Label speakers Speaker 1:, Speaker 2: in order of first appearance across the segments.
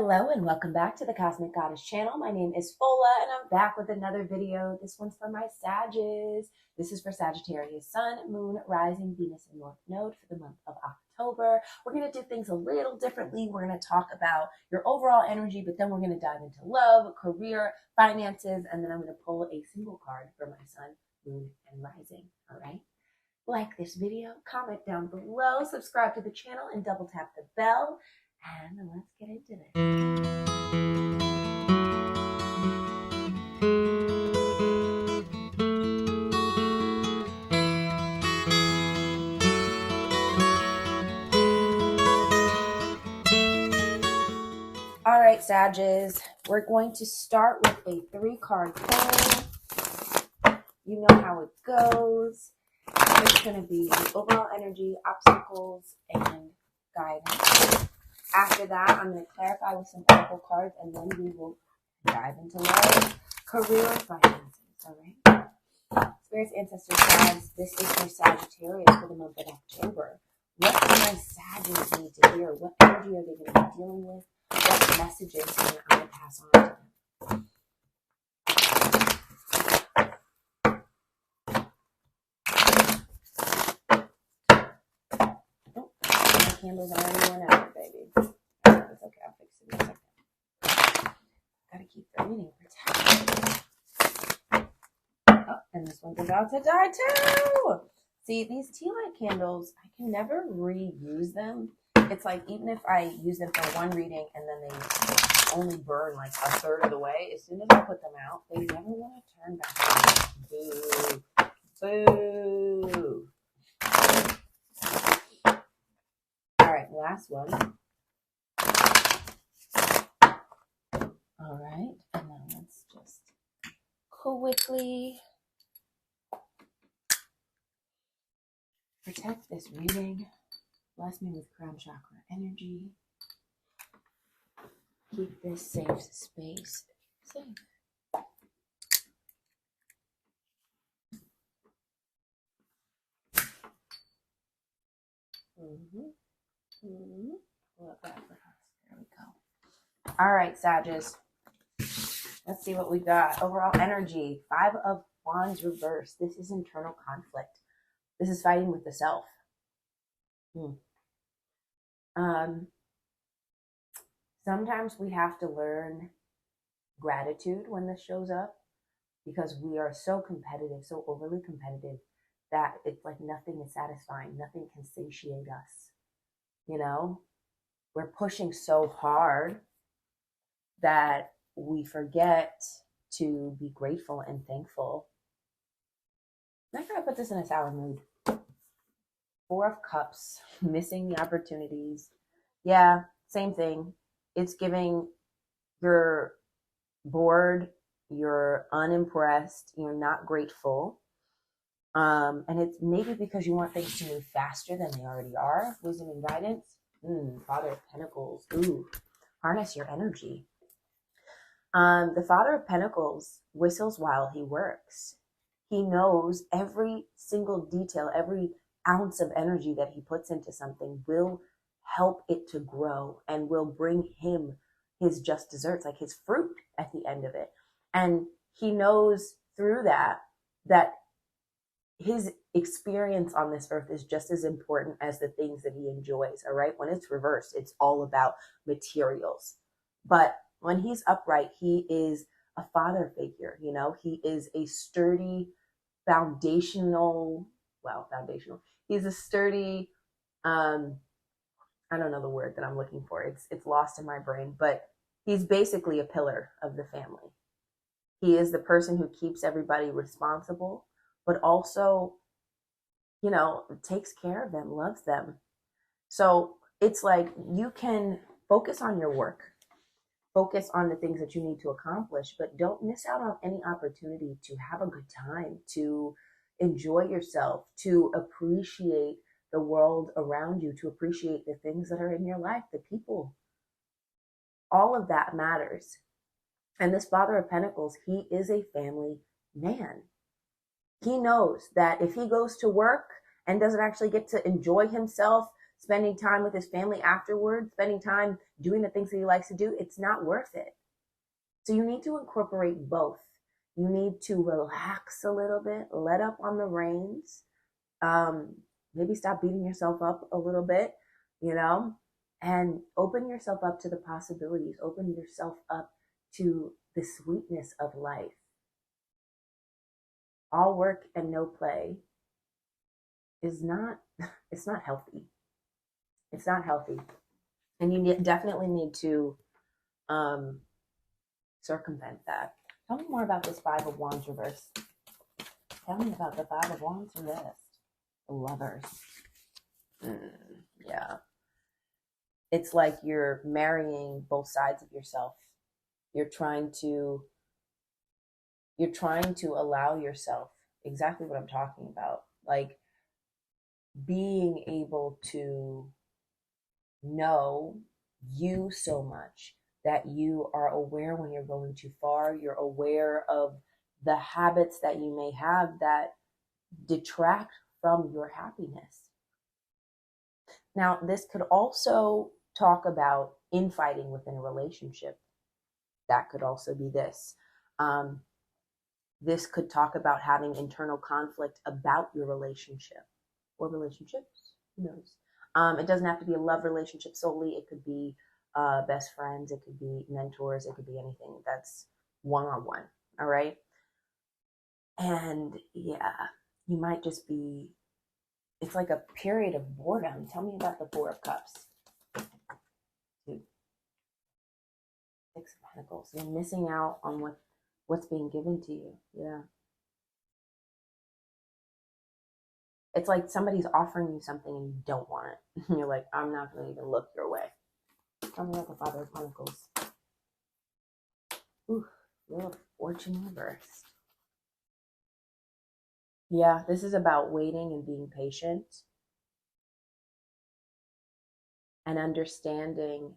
Speaker 1: Hello and welcome back to the Cosmic Goddess channel. My name is Fola and I'm back with another video. This one's for my Sages. This is for Sagittarius Sun, Moon, Rising, Venus, and North Node for the month of October. We're going to do things a little differently. We're going to talk about your overall energy, but then we're going to dive into love, career, finances, and then I'm going to pull a single card for my Sun, Moon, and Rising. All right? Like this video, comment down below, subscribe to the channel, and double tap the bell. And let's get into this. All right, Sages, we're going to start with a 3-card pull. You know how it goes. It's going to be the overall energy, obstacles, and guidance. After that, I'm going to clarify with some oracle cards, and then we will dive into love, career, and finances. All right? Spirits, ancestors, guides, this is for Sagittarius for the month of October. What do my Sagittarius need to hear? What energy are they going to be dealing with? What messages am I going to pass on to them? Candles already went out, baby. It's okay, I'll fix it in a second. Gotta keep the reading protected. Oh, and this one's about to die too. See, these tea light candles, I can never reuse them. It's like, even if I use them for one reading and then they only burn like a third of the way, as soon as I put them out, they never want to turn back on. Boo. Boo. Last one. All right, and then let's just quickly protect this reading. Bless me with crown chakra energy. Keep this safe space safe. Pull up that for us. There we go. All right, Sages. Let's see what we got. Overall energy. 5 of Wands reversed. This is internal conflict. This is fighting with the self. Sometimes we have to learn gratitude when this shows up because we are so competitive, so overly competitive that it's like nothing is satisfying. Nothing can satiate us. You know, we're pushing so hard that we forget to be grateful and thankful. I'm not going to put this in a sour mood. 4 of Cups, missing the opportunities. Yeah, same thing. It's giving you're bored, you're unimpressed, you're not grateful. And it's maybe because you want things to move faster than they already are. Wisdom and guidance. Father of Pentacles. Ooh, harness your energy. The Father of Pentacles whistles while he works. He knows every single detail, every ounce of energy that he puts into something will help it to grow and will bring him his just desserts, like his fruit at the end of it. And he knows through that his experience on this earth is just as important as the things that he enjoys, all right? When it's reversed, it's all about materials. But when he's upright, he is a father figure, you know? He is a sturdy, foundational. He's a sturdy, I don't know the word that I'm looking for. It's lost in my brain, but he's basically a pillar of the family. He is the person who keeps everybody responsible, but also, you know, takes care of them, loves them. So it's like you can focus on your work, focus on the things that you need to accomplish, but don't miss out on any opportunity to have a good time, to enjoy yourself, to appreciate the world around you, to appreciate the things that are in your life, the people. All of that matters. And this Father of Pentacles, he is a family man. He knows that if he goes to work and doesn't actually get to enjoy himself, spending time with his family afterwards, spending time doing the things that he likes to do, it's not worth it. So you need to incorporate both. You need to relax a little bit, let up on the reins, maybe stop beating yourself up a little bit, and open yourself up to the possibilities, open yourself up to the sweetness of life. All work and no play is not, it's not healthy. It's not healthy. And you definitely need to circumvent that. Tell me more about this Five of Wands reverse. Tell me about the Five of Wands reverse. The Lovers. Yeah. It's like you're marrying both sides of yourself. You're trying to allow yourself exactly what I'm talking about. Like being able to know you so much that you are aware when you're going too far. You're aware of the habits that you may have that detract from your happiness. Now, this could also talk about infighting within a relationship. That could also be this. This could talk about having internal conflict about your relationship or relationships. Who knows? It doesn't have to be a love relationship solely. It could be best friends. It could be mentors. It could be anything that's one-on-one. All right. And yeah, you might just be, it's like a period of boredom. Tell me about the Four of Cups. Dude. Six of Pentacles. You're missing out on what's being given to you. Yeah. It's like somebody's offering you something and you don't want it. You're like, I'm not going to even look your way. Tell me about the Father of Pentacles. Ooh, Wheel of Fortune reversed. Yeah, this is about waiting and being patient and understanding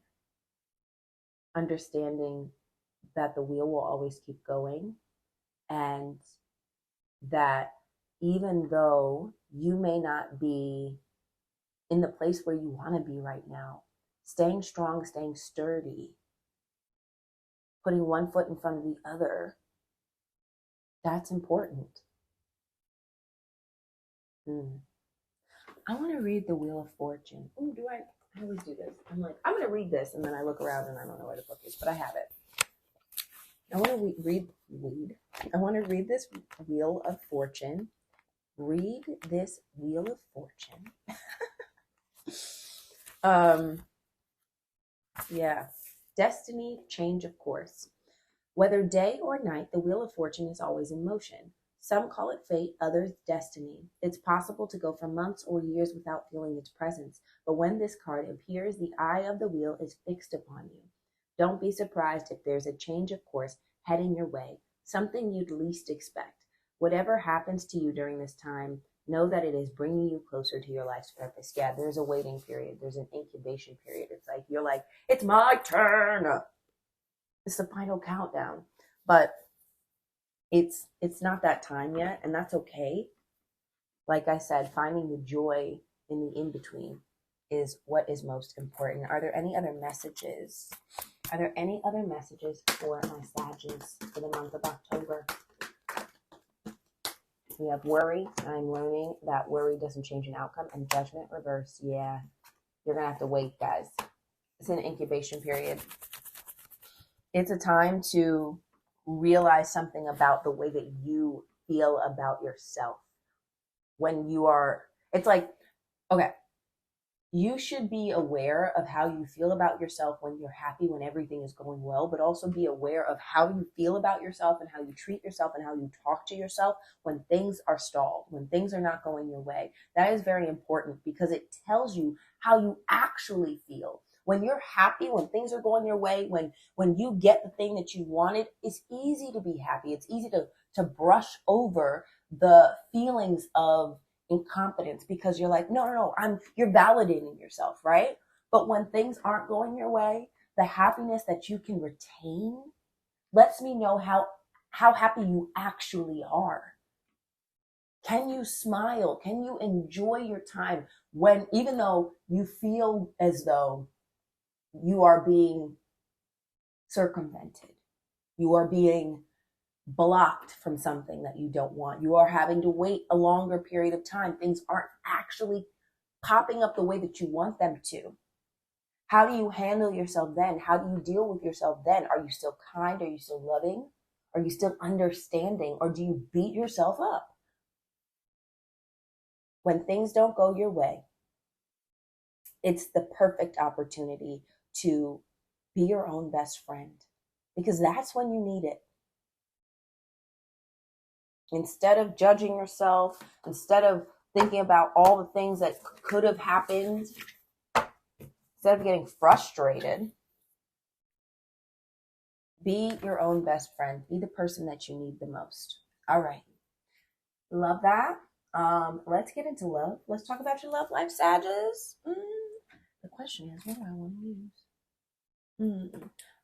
Speaker 1: that the wheel will always keep going, and that even though you may not be in the place where you want to be right now, staying strong, staying sturdy, putting one foot in front of the other, that's important. I want to read the Wheel of Fortune. Ooh, I always do this. I'm like, I'm going to read this, and then I look around and I don't know where the book is, but I have it. I want to read this Wheel of Fortune. Read this Wheel of Fortune. Yeah. Destiny, change of course. Whether day or night, the Wheel of Fortune is always in motion. Some call it fate, others destiny. It's possible to go for months or years without feeling its presence, but when this card appears, the eye of the wheel is fixed upon you. Don't be surprised if there's a change of course heading your way, something you'd least expect. Whatever happens to you during this time, know that it is bringing you closer to your life's purpose. Yeah, there's a waiting period. There's an incubation period. It's like, you're like, it's my turn. It's the final countdown. But it's not that time yet, and that's okay. Like I said, finding the joy in the in-between is what is most important. Are there any other messages? Are there any other messages for my Sagittarius for the month of October? We have worry. I'm learning that worry doesn't change an outcome. And Judgment reverse. Yeah, you're going to have to wait, guys. It's an incubation period. It's a time to realize something about the way that you feel about yourself. When you are, it's like, okay, you should be aware of how you feel about yourself when you're happy, when everything is going well, but also be aware of how you feel about yourself and how you treat yourself and how you talk to yourself when things are stalled, when things are not going your way. That is very important because it tells you how you actually feel. When you're happy, when things are going your way, when you get the thing that you wanted, it's easy to be happy. It's easy to brush over the feelings of incompetence because you're like, no, you're validating yourself, right? But when things aren't going your way, the happiness that you can retain lets me know how happy you actually are. Can you smile? Can you enjoy your time when, even though you feel as though you are being circumvented, you are being blocked from something that you don't want, you are having to wait a longer period of time, things aren't actually popping up the way that you want them to. How do you handle yourself then? How do you deal with yourself then? Are you still kind? Are you still loving? Are you still understanding? Or do you beat yourself up? When things don't go your way, it's the perfect opportunity to be your own best friend, because that's when you need it. Instead of judging yourself, instead of thinking about all the things that could have happened, instead of getting frustrated, be your own best friend. Be the person that you need the most. All right. Love that. Let's get into love. Let's talk about your love life, Sagittarius. The question is, what do I want to use?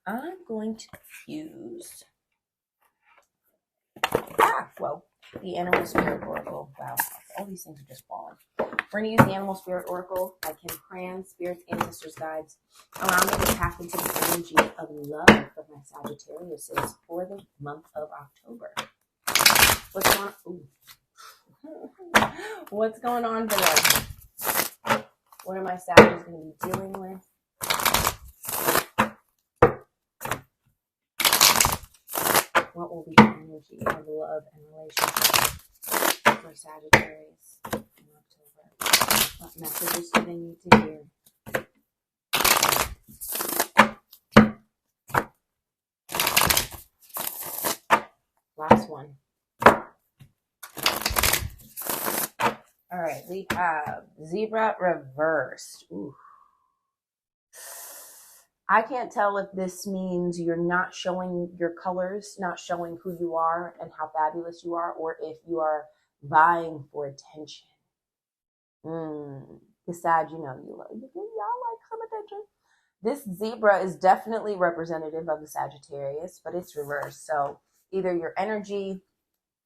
Speaker 1: I'm going to use the Animal Spirit Oracle. Wow, all these things are just falling. We're going to use the Animal Spirit Oracle by Krans, Spirits, Ancestors, Guides. Allow me to tap into the energy of love for my Sagittarius for the month of October. What's going on for them? What are my Sagittarius going to be dealing with? What will be the energy of love and relationship for Sagittarius in October? What messages do they need to hear? Last one. All right, we have Zebra reversed. Ooh. I can't tell if this means you're not showing your colors, not showing who you are and how fabulous you are, or if you are vying for attention. It's sad, y'all like some attention. This zebra is definitely representative of the Sagittarius, but it's reversed. So either your energy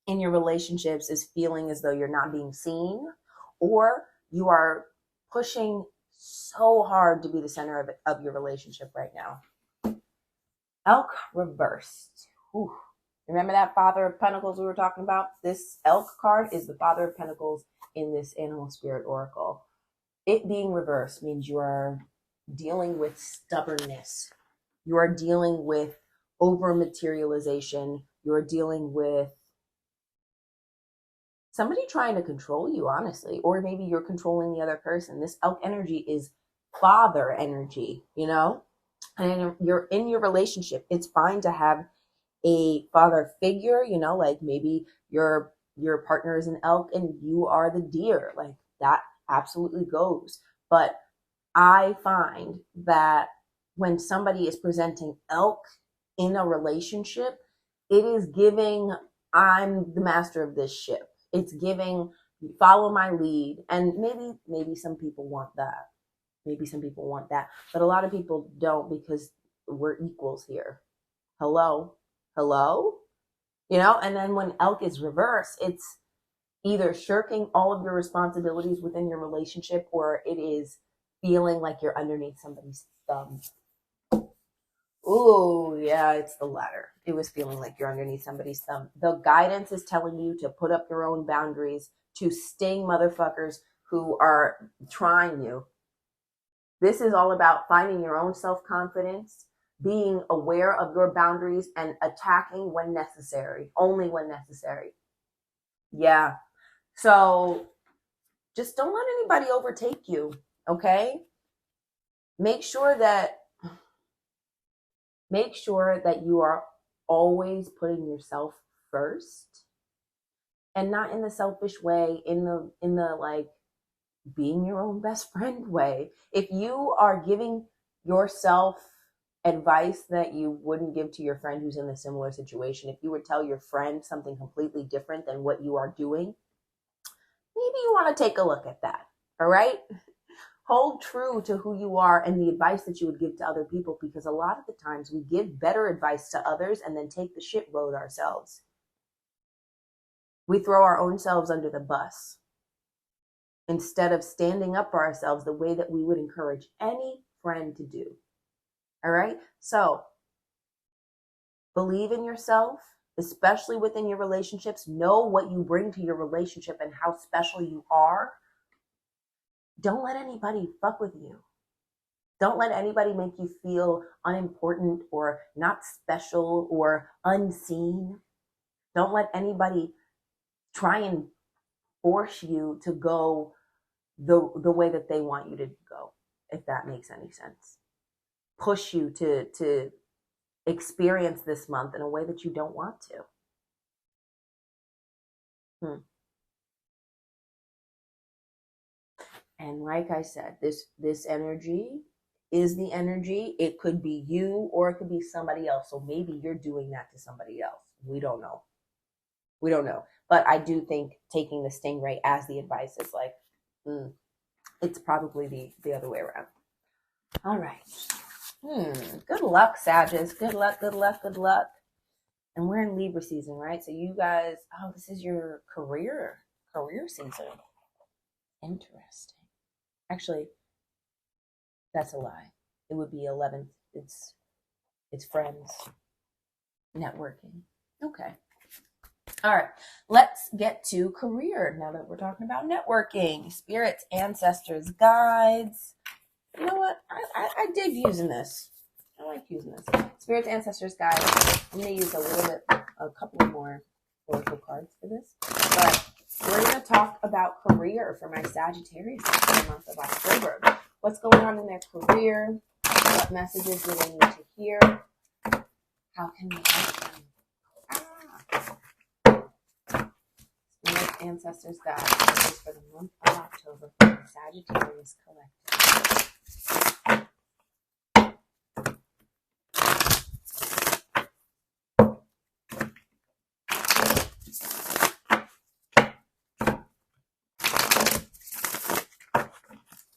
Speaker 1: in your relationships is feeling as though you're not being seen, or you are pushing so hard to be the center of your relationship right now. Elk reversed. Ooh. Remember that Father of Pentacles we were talking about? This Elk card is the Father of Pentacles in this Animal Spirit Oracle. It being reversed means you are dealing with stubbornness. You are dealing with over materialization. You are dealing with somebody trying to control you, honestly, or maybe you're controlling the other person. This Elk energy is father energy, and you're in your relationship. It's fine to have a father figure, like maybe your partner is an elk and you are the deer. Like that absolutely goes. But I find that when somebody is presenting elk in a relationship, it is giving, I'm the master of this ship. It's giving, follow my lead. And maybe some people want that. Maybe some people want that. But a lot of people don't, because we're equals here. Hello? And then when elk is reversed, it's either shirking all of your responsibilities within your relationship, or it is feeling like you're underneath somebody's thumb. Ooh, yeah, it's the latter. It was feeling like you're underneath somebody's thumb. The guidance is telling you to put up your own boundaries, to sting motherfuckers who are trying you. This is all about finding your own self-confidence, being aware of your boundaries, and attacking when necessary, only when necessary. Yeah. So just don't let anybody overtake you, okay? Make sure that you are always putting yourself first, and not in the selfish way, in the like being your own best friend way. If you are giving yourself advice that you wouldn't give to your friend who's in a similar situation, if you would tell your friend something completely different than what you are doing, maybe you want to take a look at that. All right? Hold true to who you are and the advice that you would give to other people, because a lot of the times we give better advice to others and then take the shit load ourselves. We throw our own selves under the bus instead of standing up for ourselves the way that we would encourage any friend to do. All right? So believe in yourself, especially within your relationships. Know what you bring to your relationship and how special you are. Don't let anybody fuck with you. Don't let anybody make you feel unimportant or not special or unseen. Don't let anybody try and force you to go the way that they want you to go, if that makes any sense. Push you to experience this month in a way that you don't want to. And like I said, this energy is the energy. It could be you or it could be somebody else. So maybe you're doing that to somebody else. We don't know. We don't know. But I do think taking the stingray as the advice is like, it's probably the other way around. All right. Good luck, Sagittarius. Good luck, good luck, good luck. And we're in Libra season, right? So you guys, this is your career season. Interesting. Actually, that's a lie. It would be 11th. It's friends, networking. Okay. All right. Let's get to career now that we're talking about networking. Spirits, ancestors, guides. You know what? I dig using this. I like using this. Spirits, ancestors, guides. I'm going to use a couple more oracle cards for this. But we're going to talk about career for my Sagittarius for the month of October. What's going on in their career? What messages do they need to hear? How can we help them? Spirit, ancestors, guides. This is for the month of October for the Sagittarius Collective.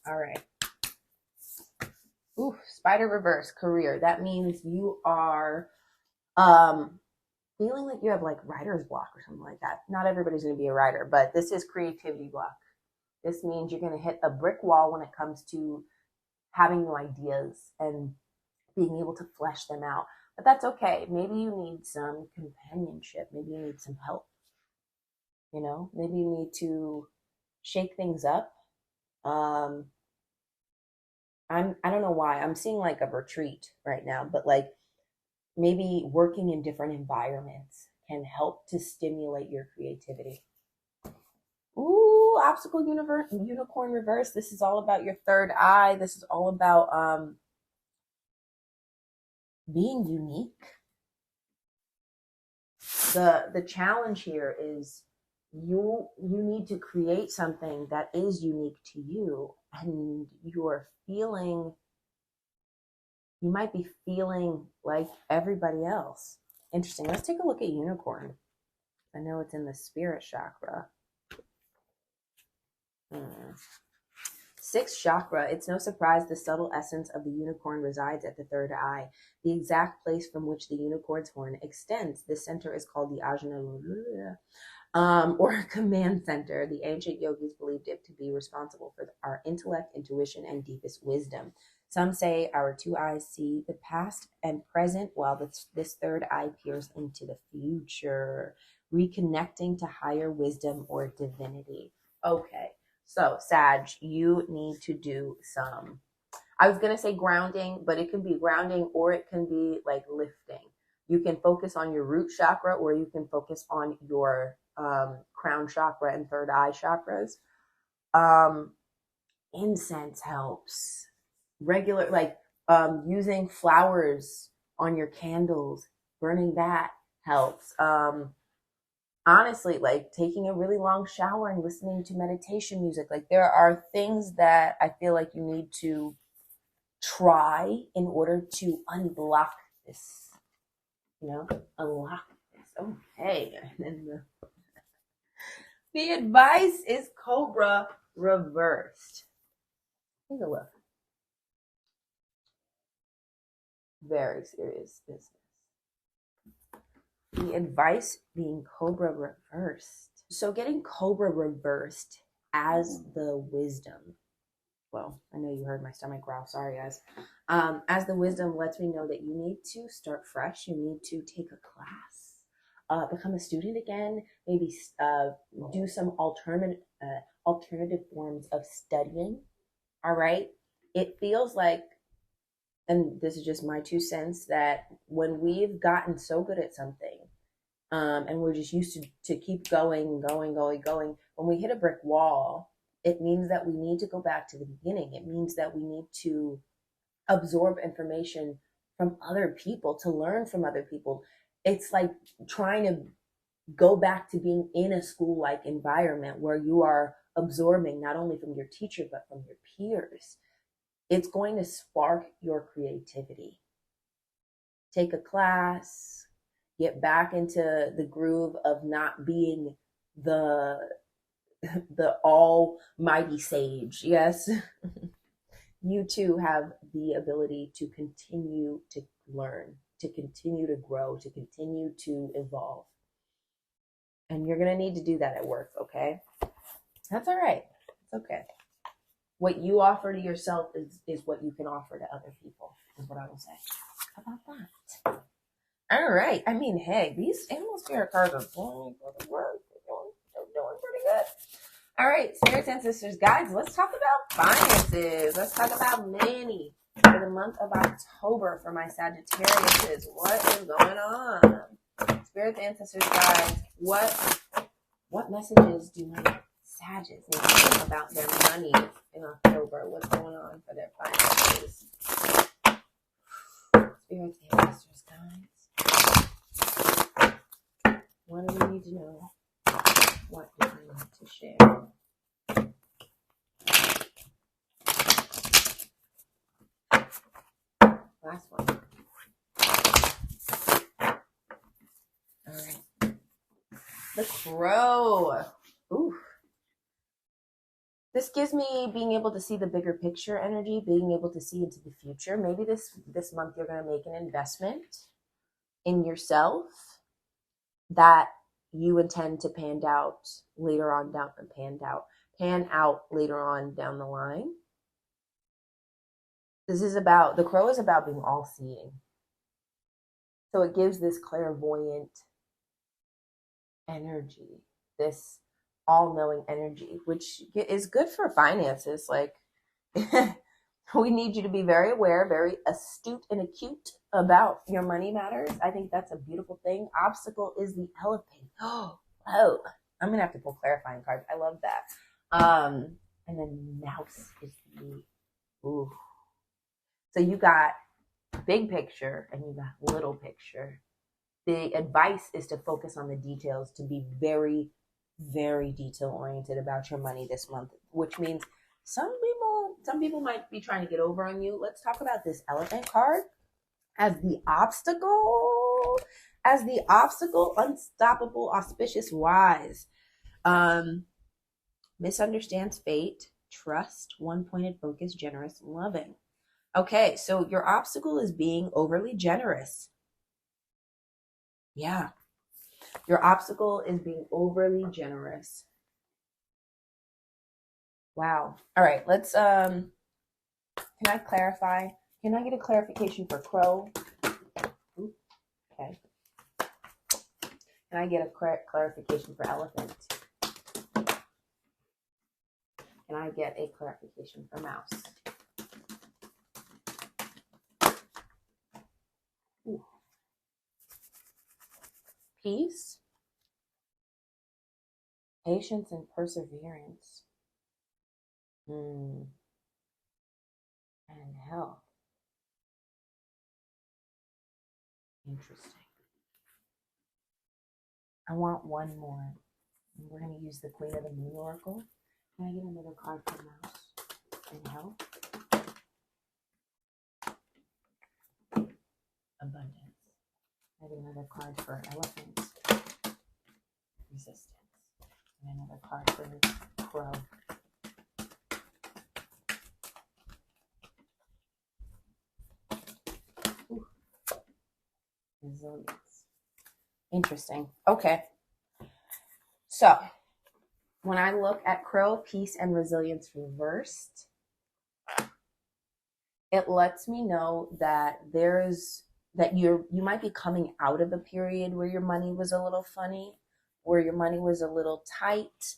Speaker 1: All right. Ooh, spider reverse, career. That means you are feeling like you have like writer's block or something like that. Not everybody's going to be a writer, but this is creativity block. This means you're going to hit a brick wall when it comes to having new ideas and being able to flesh them out. But that's okay. Maybe you need some companionship. Maybe you need some help. You know, maybe you need to shake things up. I don't know why. I'm seeing like a retreat right now, but like maybe working in different environments can help to stimulate your creativity. Ooh, obstacle unicorn reverse. This is all about your third eye. This is all about being unique. The challenge here is you need to create something that is unique to you, and you might be feeling like everybody else. Interesting. Let's take a look at unicorn. I know it's in the spirit chakra. Sixth chakra. It's no surprise the subtle essence of the unicorn resides at the third eye, the exact place from which the unicorn's horn extends. This center is called the ajna, or command center. The ancient yogis believed it to be responsible for our intellect, intuition, and deepest wisdom. Some say our two eyes see the past and present, while this third eye peers into the future, reconnecting to higher wisdom or divinity. Okay, so Sag, you need to do some, I was going to say grounding, but it can be grounding or it can be like lifting. You can focus on your root chakra or you can focus on your crown chakra and third eye chakras. Incense helps. Regular, like using flowers on your candles, burning that helps. Honestly, like taking a really long shower and listening to meditation music. Like there are things that I feel like you need to try in order to unblock this, unlock this. Okay. And then the advice is Cobra reversed. Take a look. Very serious business. The advice being Cobra reversed. So getting Cobra reversed as the wisdom. Well, I know you heard my stomach growl. Sorry, guys. As the wisdom lets me know that you need to start fresh. You need to take a class, become a student again. Maybe do some alternative forms of studying. All right. It feels like, and this is just my 2 cents, that when we've gotten so good at something, and we're just used to keep going, when we hit a brick wall, it means that we need to go back to the beginning. It means that we need to absorb information from other people, to learn from other people. It's like trying to go back to being in a school-like environment where you are absorbing not only from your teacher, but from your peers. It's going to spark your creativity. Take a class, get back into the groove of not being the almighty sage. Yes. You too have the ability to continue to learn, to continue to grow, to continue to evolve. And you're going to need to do that at work, okay? That's all right. It's okay. What you offer to yourself is what you can offer to other people, is what I will say. How about that? All right. I mean, hey, these animal spirit cards are doing pretty work. They're doing pretty good. All right, spirits, ancestors, guides, let's talk about finances. Let's talk about money for the month of October for my Sagittarius. What is going on? Spirits, ancestors, guides, what messages do my Sagittarius need to know about their money in October? What's going on for their finances? Spirits, ancestors, guides, what do we need to know? What do I need to share? Last one. All right. The Crow. Ooh. This gives me being able to see the bigger picture energy, being able to see into the future. Maybe this month you're going to make an investment in yourself that you intend to pan out later on down the line. The Crow is about being all-seeing. So it gives this clairvoyant energy, this all-knowing energy, which is good for finances. Like, we need you to be very aware, very astute and acute about your money matters. I think that's a beautiful thing. Obstacle is the elephant. Oh, I'm gonna have to pull clarifying cards. I love that. And then mouse is the ooh. So you got big picture and you got little picture. The advice is to focus on the details, to be very, very detail oriented about your money this month, which means some people might be trying to get over on you. Let's talk about this elephant card as the obstacle. Unstoppable, auspicious, wise. Misunderstands fate, trust, one-pointed focus, generous, loving. Okay, so your obstacle is being overly generous. Yeah. Your obstacle is being overly generous. Wow. All right, let's can I clarify? Can I get a clarification for Crow? Ooh, okay. Can I get a clarification for Elephant? Can I get a clarification for Mouse? Ooh. Peace, patience, and perseverance. And health. Interesting. I want one more. We're going to use the Queen of the Moon Oracle. Can I get another card for Mouse and health? Abundance. I get another card for Elephant. Resistance. And another card for Crow. Ooh. Resilience. Interesting. Okay. So when I look at Crow, Peace, and Resilience reversed, it lets me know that you might be coming out of a period where your money was a little funny, where your money was a little tight.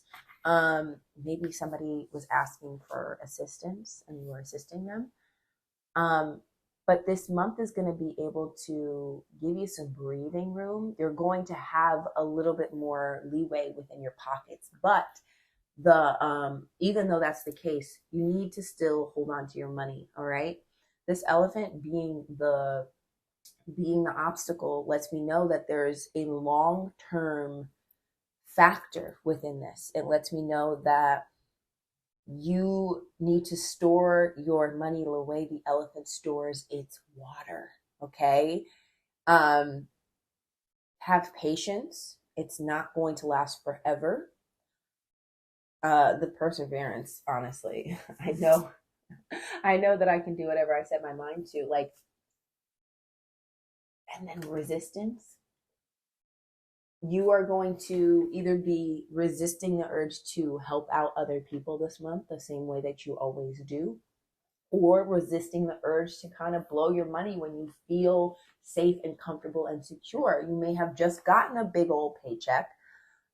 Speaker 1: Maybe somebody was asking for assistance and you were assisting them. But this month is going to be able to give you some breathing room. You're going to have a little bit more leeway within your pockets, but even though that's the case, you need to still hold on to your money. All right. This elephant being the obstacle lets me know that there's a long-term factor within this. It lets me know that you need to store your money the way the elephant stores its water. Okay. Have patience. It's not going to last forever. The perseverance, honestly, I know that I can do whatever I set my mind to, like, and then resistance. You are going to either be resisting the urge to help out other people this month the same way that you always do, or resisting the urge to kind of blow your money when you feel safe and comfortable and secure. You may have just gotten a big old paycheck,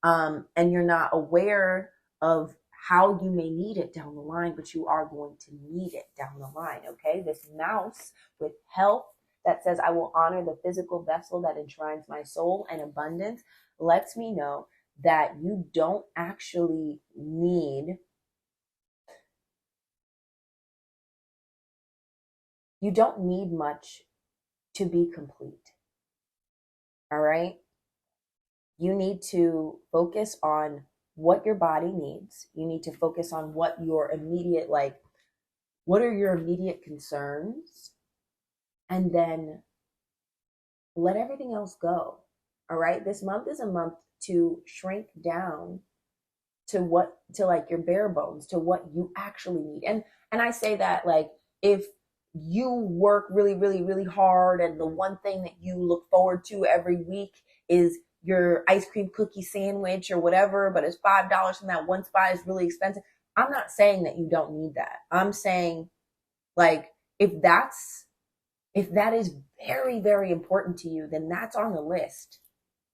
Speaker 1: and you're not aware of how you may need it down the line, but you are going to need it down the line. Okay. This mouse with health that says, I will honor the physical vessel that enshrines my soul, and abundance lets me know that you don't actually need much to be complete. All right. You need to focus on what your body needs. You need to focus on what are your immediate concerns, and then let everything else go. All right. This month is a month to shrink down to like your bare bones, to what you actually need. And I say that, like, if you work really, really, really hard, and the one thing that you look forward to every week is your ice cream cookie sandwich or whatever, but it's $5 from that one spot, is really expensive. I'm not saying that you don't need that. I'm saying, like, if that is very, very important to you, then that's on the list.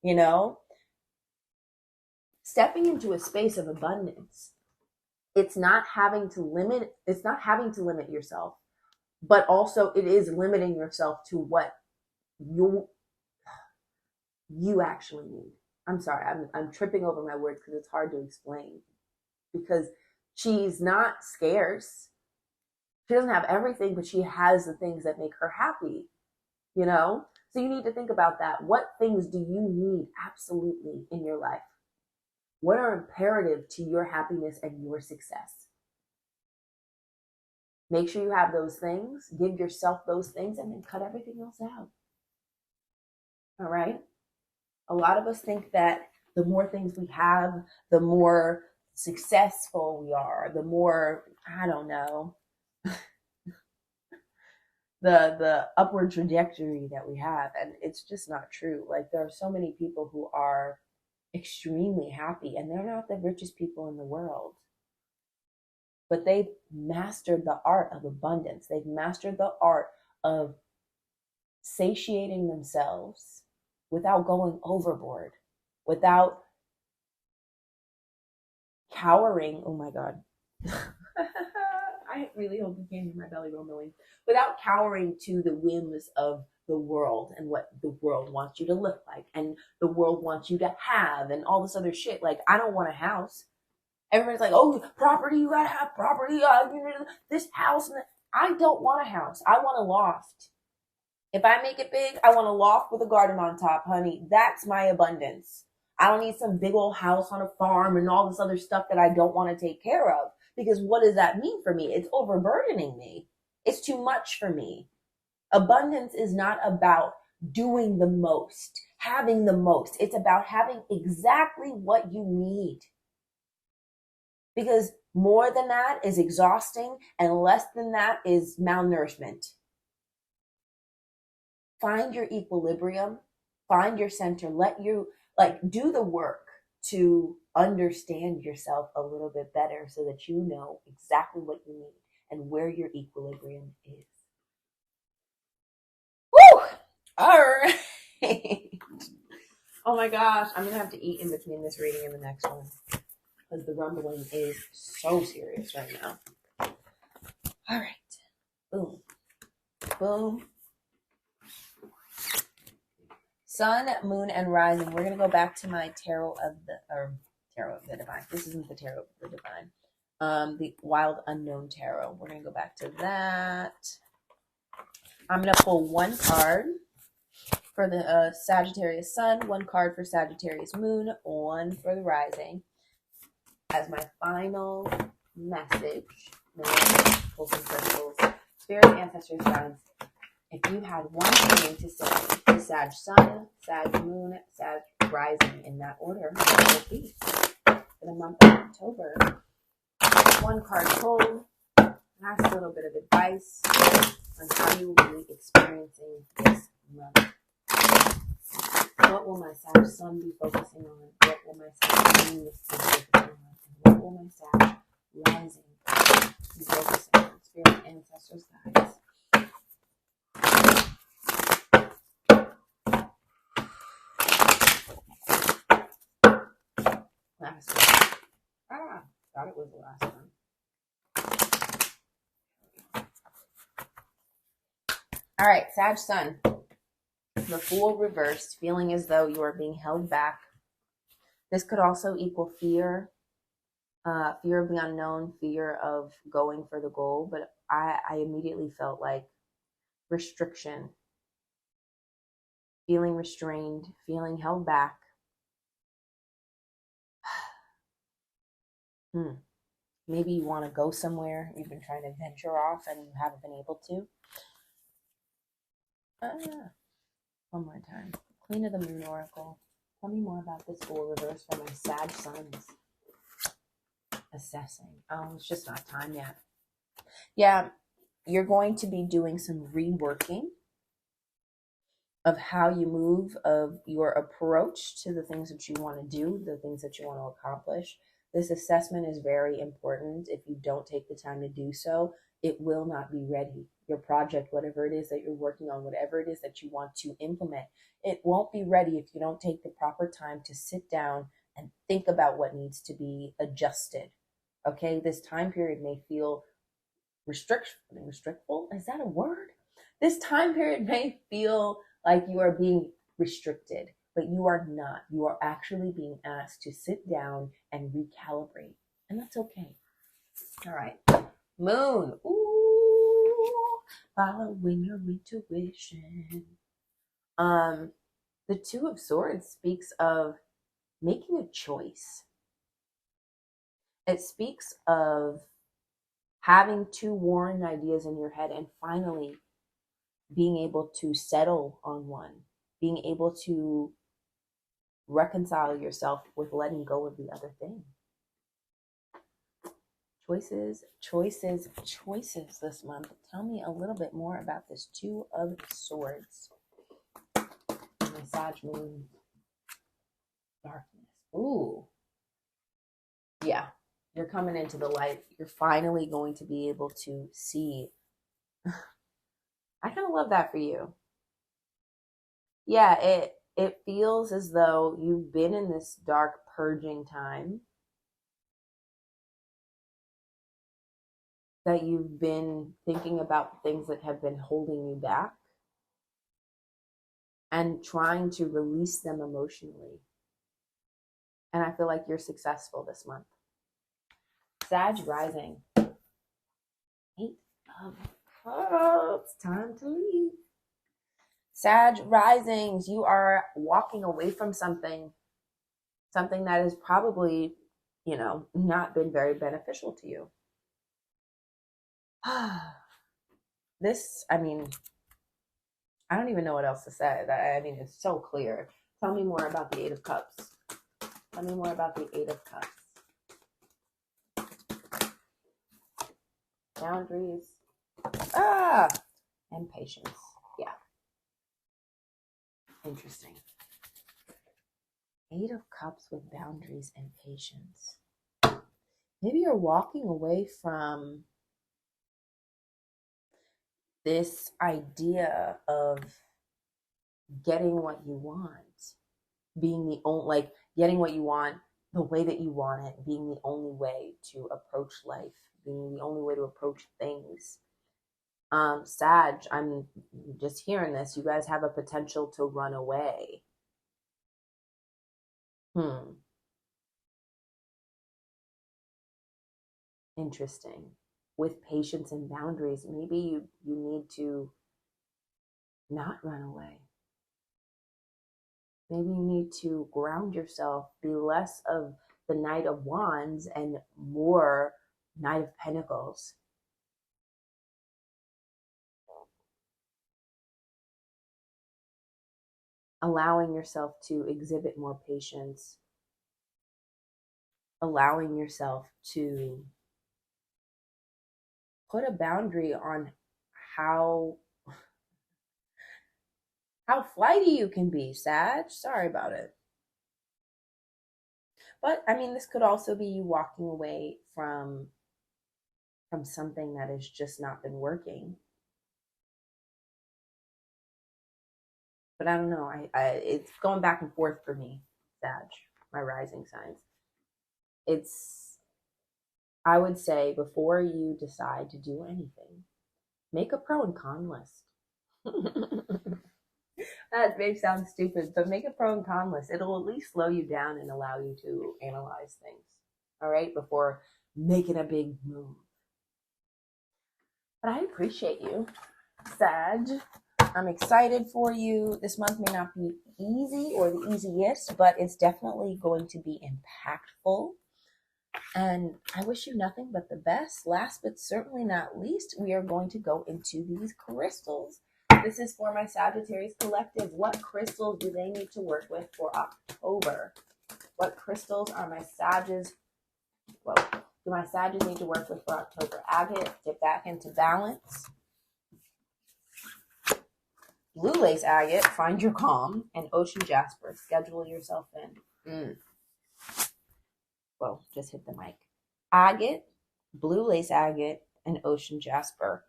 Speaker 1: You know, stepping into a space of abundance, it's not having to limit yourself, but also it is limiting yourself to what you actually need. I'm sorry, I'm tripping over my words because it's hard to explain, because she's not scarce. She doesn't have everything, but she has the things that make her happy, you know? So you need to think about that. What things do you need absolutely in your life? What are imperative to your happiness and your success? Make sure you have those things, give yourself those things, and then cut everything else out. All right? A lot of us think that the more things we have, the more successful we are, the more, I don't know, the upward trajectory that we have. And it's just not true. Like, there are so many people who are extremely happy, and they're not the richest people in the world, but they've mastered the art of abundance. They've mastered the art of satiating themselves without going overboard, without cowering. Oh my God. I really hope you can't hear my belly rumbling. Without cowering to the whims of the world and what the world wants you to look like and the world wants you to have and all this other shit. Like, I don't want a house. Everybody's like, oh, property, you gotta have property, this house. I don't want a house. I want a loft. If I make it big, I want a loft with a garden on top, honey. That's my abundance. I don't need some big old house on a farm and all this other stuff that I don't want to take care of. Because what does that mean for me? It's overburdening me. It's too much for me. Abundance is not about doing the most, having the most. It's about having exactly what you need. Because more than that is exhausting, and less than that is malnourishment. Find your equilibrium, find your center, do the work. to understand yourself a little bit better so that you know exactly what you need and where your equilibrium is. Woo! All right. Oh my gosh, I'm going to have to eat in between this reading and the next one because the rumbling is so serious right now. All right. Boom. Boom. Sun, Moon, and Rising. We're going to go back to my Tarot of the Divine. This isn't the Tarot of the Divine. The Wild Unknown Tarot. We're going to go back to that. I'm going to pull one card for the Sagittarius Sun, one card for Sagittarius Moon, one for the Rising. As my final message, pull some crystals. Spirit, ancestors, guides. If you had one thing to say to Sag Sun, Sag Moon, Sag Rising in that order, what would be for the month of October? One card pulled. Ask a little bit of advice on how you will be experiencing this month. What will my Sag Sun be focusing on? What will my Sag Moon be focusing on? And what will my Sag Rising be focusing on? Spirit, ancestors, guides. Last one. Thought it was the last one. All right, Sag Sun. The Fool reversed, feeling as though you are being held back. This could also equal fear. Fear of the unknown, fear of going for the goal. But I immediately felt like restriction. Feeling restrained, feeling held back. Maybe you want to go somewhere. You've been trying to venture off and you haven't been able to. One more time. Queen of the Moon Oracle. Tell me more about this Fool reverse for my Sag Suns. Assessing. Oh, it's just not time yet. Yeah, you're going to be doing some reworking of how you move, of your approach to the things that you want to do, the things that you want to accomplish. This assessment is very important. If you don't take the time to do so, it will not be ready. Your project, whatever it is that you're working on, whatever it is that you want to implement, it won't be ready if you don't take the proper time to sit down and think about what needs to be adjusted. Okay, this time period may feel restrictful. Is that a word? This time period may feel like you are being restricted, but you are not. You are actually being asked to sit down and recalibrate, and that's okay. All right, Moon. Ooh, following your intuition. The Two of Swords speaks of making a choice. It speaks of having two warring ideas in your head and finally being able to settle on one, being able to reconcile yourself with letting go of the other thing. Choices, choices, choices this month. Tell me a little bit more about this Two of Swords. My Sag Moon. Darkness. Ooh. Yeah. You're coming into the light. You're finally going to be able to see. I kind of love that for you. Yeah, it feels as though you've been in this dark purging time. That you've been thinking about things that have been holding you back. And trying to release them emotionally. And I feel like you're successful this month. Sag Rising. 8 of Cups. Time to leave. Sag Risings. You are walking away from something that has probably, not been very beneficial to you. This, I don't even know what else to say. It's so clear. Tell me more about the 8 of Cups. Tell me more about the 8 of Cups. Boundaries. And patience. Yeah. Interesting. Eight of Cups with boundaries and patience. Maybe you're walking away from this idea of getting what you want, being the only, like getting what you want the way that you want it, being the only way to approach life, being the only way to approach things. Sag, I'm just hearing this. You guys have a potential to run away. Interesting. With patience and boundaries, maybe you need to not run away. Maybe you need to ground yourself, be less of the Knight of Wands and more Knight of Pentacles. Allowing yourself to exhibit more patience. Allowing yourself to put a boundary on how flighty you can be, Sag. Sorry about it. But I mean, this could also be you walking away from something that has just not been working. But I don't know. It's going back and forth for me, Sag, my rising signs. I would say before you decide to do anything, make a pro and con list. That may sound stupid, but make a pro and con list. It'll at least slow you down and allow you to analyze things, all right, before making a big move. But I appreciate you, Sag. I'm excited for you. This month may not be easy or the easiest, but it's definitely going to be impactful. And I wish you nothing but the best. Last but certainly not least, we are going to go into these crystals. This is for my Sagittarius Collective. What crystals do they need to work with for October? What crystals are my Sages? Well, do my Sages need to work with for October? Agate, dip back into balance. Blue lace agate, find your calm. And ocean jasper, schedule yourself in. Well, just hit the mic. Agate, blue lace agate, and ocean jasper.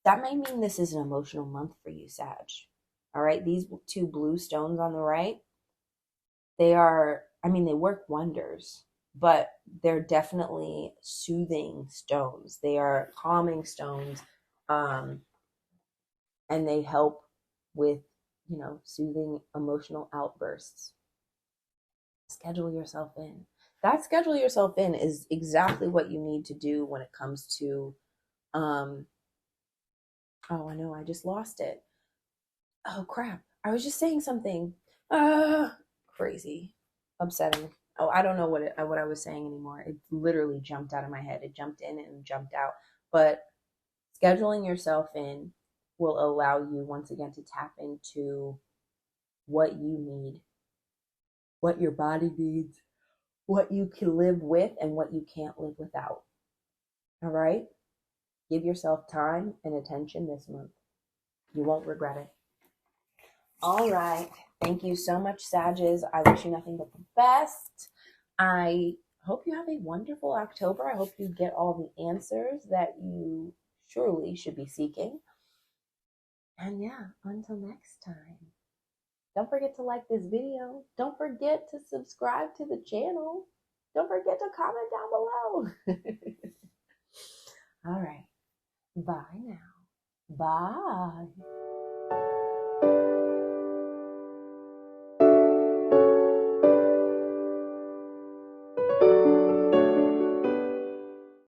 Speaker 1: That may mean this is an emotional month for you, Sag. All right, these two blue stones on the right, they work wonders, but they're definitely soothing stones. They are calming stones, and they help with, soothing emotional outbursts. Schedule yourself in. That schedule yourself in is exactly what you need to do when it comes to, oh, I know, I just lost it. Oh, crap. I was just saying something. Crazy. Upsetting. Oh, I don't know what I was saying anymore. It literally jumped out of my head. It jumped in and jumped out. But scheduling yourself in will allow you once again to tap into what you need, what your body needs, what you can live with, and what you can't live without. All right? Give yourself time and attention this month. You won't regret it. All right. Thank you so much, Sages. I wish you nothing but the best. I hope you have a wonderful October. I hope you get all the answers that you surely should be seeking. And yeah, until next time. Don't forget to like this video. Don't forget to subscribe to the channel. Don't forget to comment down below. All right. Bye now. Bye.